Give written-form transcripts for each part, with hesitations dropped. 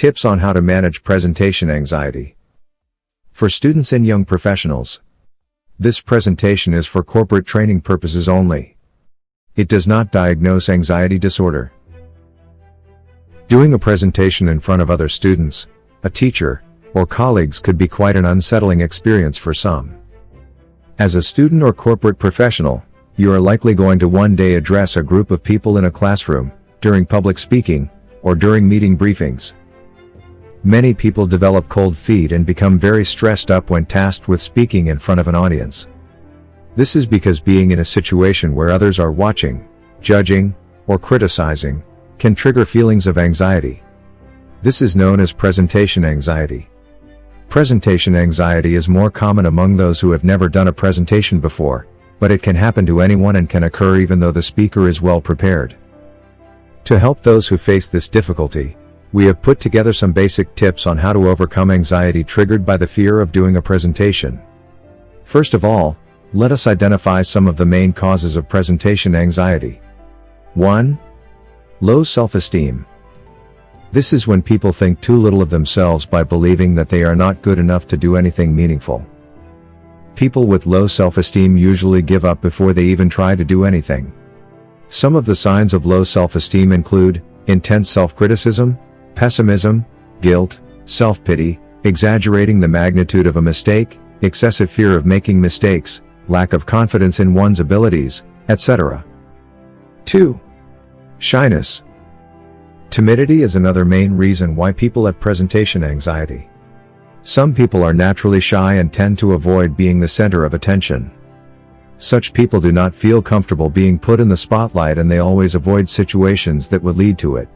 Tips on how to manage presentation anxiety. For students and young professionals. This presentation is for corporate training purposes only. It does not diagnose anxiety disorder. Doing a presentation in front of other students, a teacher, or colleagues could be quite an unsettling experience for some. As a student or corporate professional, you are likely going to one day address a group of people in a classroom, during public speaking, or during meeting briefings. Many people develop cold feet and become very stressed up when tasked with speaking in front of an audience. This is because being in a situation where others are watching, judging, or criticizing, can trigger feelings of anxiety. This is known as presentation anxiety. Presentation anxiety is more common among those who have never done a presentation before, but it can happen to anyone and can occur even though the speaker is well prepared. To help those who face this difficulty, we have put together some basic tips on how to overcome anxiety triggered by the fear of doing a presentation. First of all, let us identify some of the main causes of presentation anxiety. 1. Low self-esteem. This is when people think too little of themselves by believing that they are not good enough to do anything meaningful. People with low self-esteem usually give up before they even try to do anything. Some of the signs of low self-esteem include intense self-criticism, pessimism, guilt, self-pity, exaggerating the magnitude of a mistake, excessive fear of making mistakes, lack of confidence in one's abilities, etc. 2. Shyness. Timidity is another main reason why people have presentation anxiety. Some people are naturally shy and tend to avoid being the center of attention. Such people do not feel comfortable being put in the spotlight and they always avoid situations that would lead to it.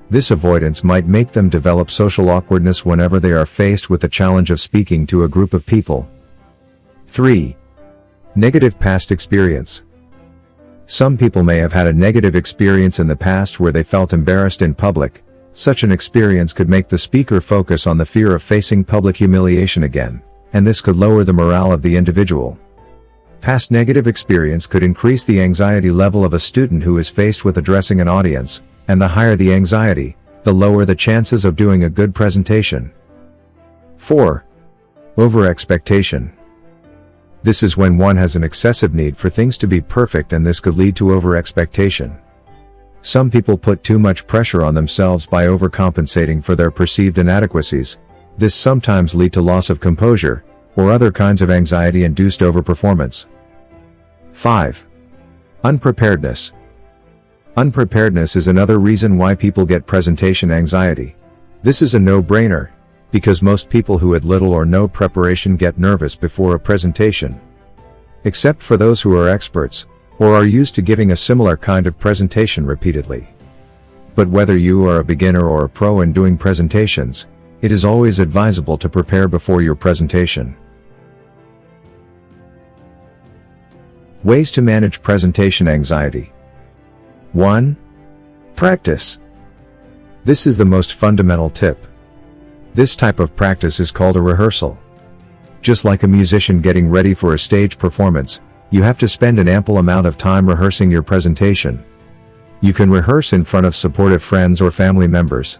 This avoidance might make them develop social awkwardness whenever they are faced with the challenge of speaking to a group of people. 3. Negative past experience. Some people may have had a negative experience in the past where they felt embarrassed in public. Such an experience could make the speaker focus on the fear of facing public humiliation again, and this could lower the morale of the individual. Past negative experience could increase the anxiety level of a student who is faced with addressing an audience, and the higher the anxiety, the lower the chances of doing a good presentation. 4. Over-expectation. This is when one has an excessive need for things to be perfect and this could lead to over-expectation. Some people put too much pressure on themselves by overcompensating for their perceived inadequacies. This sometimes leads to loss of composure, or other kinds of anxiety-induced overperformance. 5. Unpreparedness. Unpreparedness is another reason why people get presentation anxiety. This is a no-brainer, because most people who had little or no preparation get nervous before a presentation. Except for those who are experts, or are used to giving a similar kind of presentation repeatedly. But whether you are a beginner or a pro in doing presentations, it is always advisable to prepare before your presentation. Ways to manage presentation anxiety. 1. Practice. This is the most fundamental tip. This type of practice is called a rehearsal. Just like a musician getting ready for a stage performance, you have to spend an ample amount of time rehearsing your presentation. You can rehearse in front of supportive friends or family members.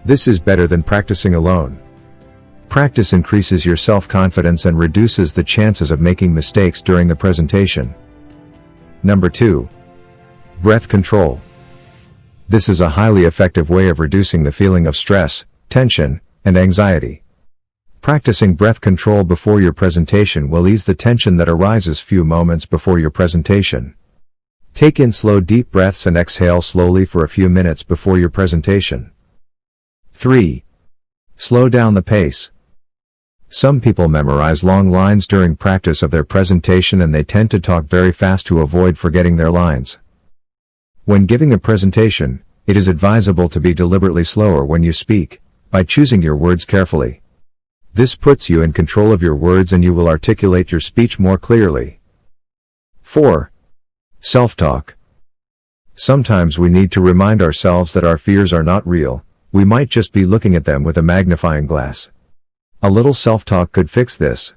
This is better than practicing alone. Practice increases your self-confidence and reduces the chances of making mistakes during the presentation. Number 2. Breath control. This is a highly effective way of reducing the feeling of stress, tension, and anxiety. Practicing breath control before your presentation will ease the tension that arises few moments before your presentation. Take in slow deep breaths and exhale slowly for a few minutes before your presentation. 3. Slow down the pace. Some people memorize long lines during practice of their presentation and they tend to talk very fast to avoid forgetting their lines. When giving a presentation, it is advisable to be deliberately slower when you speak, by choosing your words carefully. This puts you in control of your words and you will articulate your speech more clearly. 4. Self-talk. Sometimes we need to remind ourselves that our fears are not real, we might just be looking at them with a magnifying glass. A little self-talk could fix this.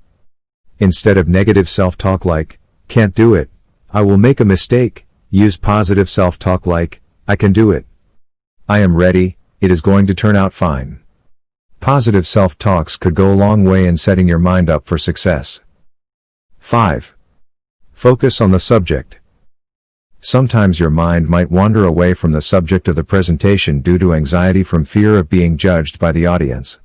Instead of negative self-talk like, "Can't do it," "I will make a mistake," use positive self-talk like, "I can do it," "I am ready," it is going to turn out fine. Positive self-talks could go a long way in setting your mind up for success. 5. Focus on the subject. Sometimes your mind might wander away from the subject of the presentation due to anxiety from fear of being judged by the audience.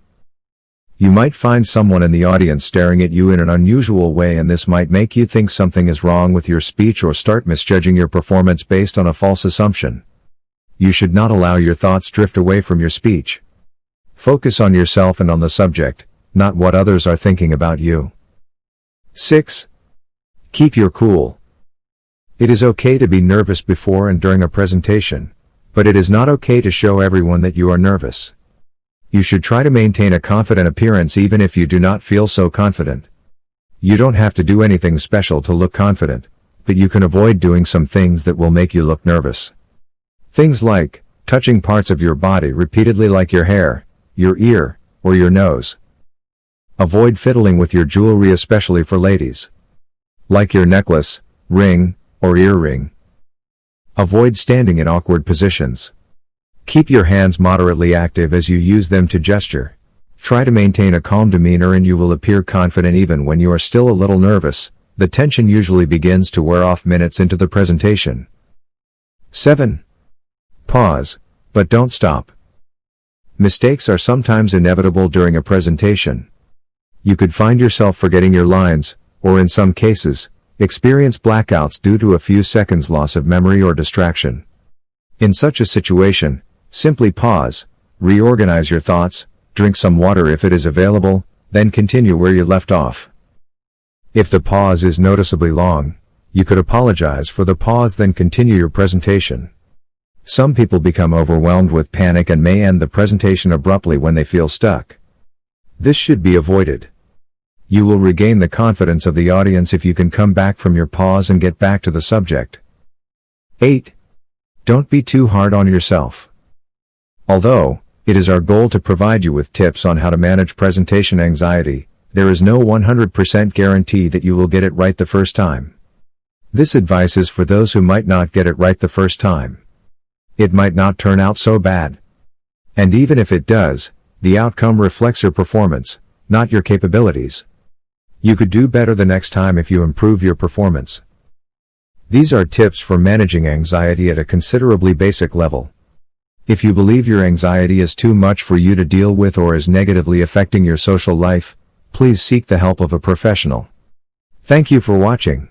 You might find someone in the audience staring at you in an unusual way, and this might make you think something is wrong with your speech or start misjudging your performance based on a false assumption. You should not allow your thoughts drift away from your speech. Focus on yourself and on the subject, not what others are thinking about you. 6. Keep your cool. It is okay to be nervous before and during a presentation, but it is not okay to show everyone that you are nervous. You should try to maintain a confident appearance even if you do not feel so confident. You don't have to do anything special to look confident, but you can avoid doing some things that will make you look nervous. Things like touching parts of your body repeatedly, like your hair, your ear, or your nose. Avoid fiddling with your jewelry, especially for ladies, like your necklace, ring, or earring. Avoid standing in awkward positions. Keep your hands moderately active as you use them to gesture. Try to maintain a calm demeanor and you will appear confident even when you are still a little nervous. The tension usually begins to wear off minutes into the presentation. 7. Pause, but don't stop. Mistakes are sometimes inevitable during a presentation. You could find yourself forgetting your lines, or in some cases, experience blackouts due to a few seconds loss of memory or distraction. In such a situation, simply pause, reorganize your thoughts, drink some water if it is available, then continue where you left off. If the pause is noticeably long, you could apologize for the pause, then continue your presentation. Some people become overwhelmed with panic and may end the presentation abruptly when they feel stuck. This should be avoided. You will regain the confidence of the audience if you can come back from your pause and get back to the subject. 8. Don't be too hard on yourself. Although it is our goal to provide you with tips on how to manage presentation anxiety, there is no 100% guarantee that you will get it right the first time. This advice is for those who might not get it right the first time. It might not turn out so bad. And even if it does, the outcome reflects your performance, not your capabilities. You could do better the next time if you improve your performance. These are tips for managing anxiety at a considerably basic level. If you believe your anxiety is too much for you to deal with or is negatively affecting your social life, please seek the help of a professional. Thank you for watching.